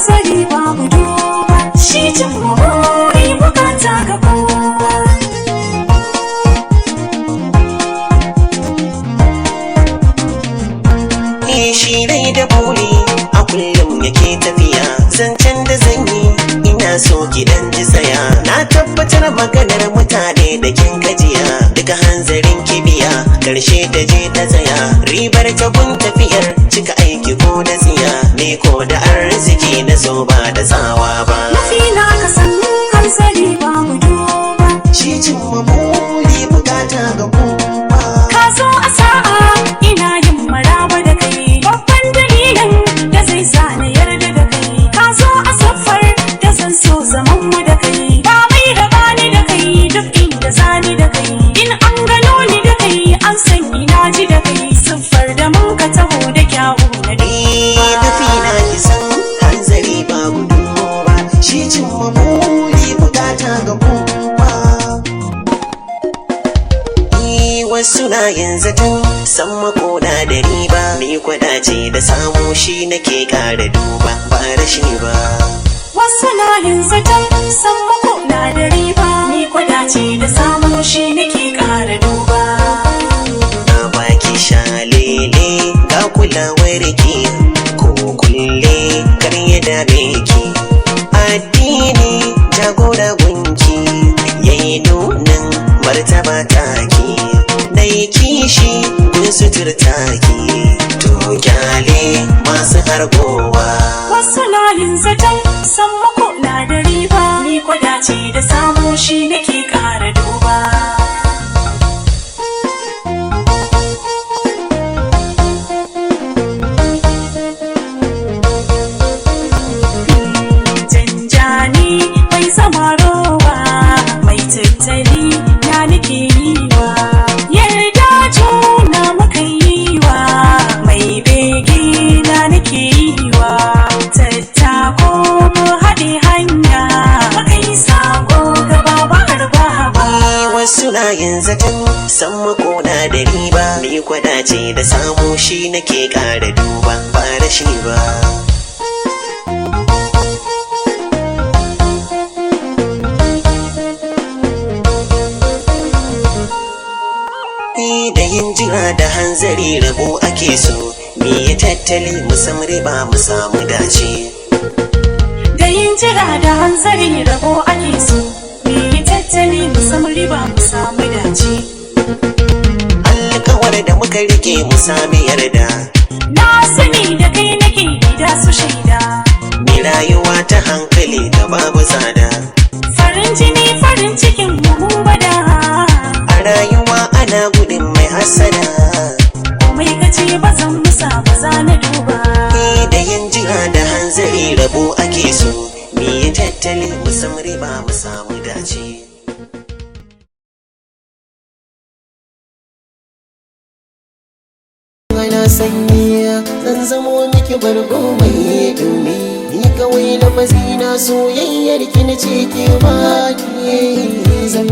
hanzari babu duba, shi cin buri bukata ga kowa. Shi rai da buri a kullum yake tafiya, zancen da zan yi ina so ki dan ji tsaya. Na tabbatar maganar mutane da kin gajiya, duka hanzarin kibiya karshe ta je ta tsaya. Ribar ta gun tafiyar cika aiki ko da tsiya, ne ko da arziki na zo ba da tsawa ba. Mafi na ka san hanzari babu duba, Shi cin buri bukata ga kowa. ka zo a sa'a ina yin maraba da kai, babban dalilin da zai sa na yarda da kai. Ka zo a siffar da zan so zaman mu da kai, ba mai raba ni da kai duk inda zani da kai. In an gano ni da kai an san ina ji da kai, siffar da mun ka taho da kyawu na Tafi na ki san hanzari ba gudu ba, shi cin buri bukata ga kowa. Wasu na yin zaton san makona da riba, ni kwadace da samu shi nake kara duba ba rashi ba. Wasu na yin zaton san mako na da riba, ni kwadace da samu shi nake ƙara duba. Na baki shalele ga kulawar ki, ko kulle kar ya dame ki. Addini jagora gunki yayi nunin martaba taki, dai kishi kun suturta ki, to kyale masu hargowa. Wasu na yin zaton san mako na da riba, ni kwadace da samu shi nake ƙara duba. Janjani mai zama rowa, mai tattali na nake yi wa, yarda juna muka yi wa, mai bege na nake yi wa. Tattako mu haɗe hanya, muka yi sako gaba ba harba ba. Wasu na yin zaton san makona da riba, ni kwadace da samu shi nake kara duba ba rashi ba. Da yin jira da hanzari rabo ake so, me ya tattali musam riba mu samu dace. Da yin jira da hanzari rabo ake so, me yi tattali mu samu riba mu samu dace. Alkawar da muka rike mu sami yarda, Na sani da kai nake gida su shaida, mi rayuwa ta hankali da babu tsada. farin jini farin cikin mu bada. A rayuwa ana gudun mai hasada, Komai kace ba zan musa ba za na duba. da yin jira da hanzari rabo ake so, me ya tattali musam riba mu samu dace. Ana sanyi zan zamo miki bargo mai dumi, ni kawai lafazina soyayyar ki na ce ke ba ni zan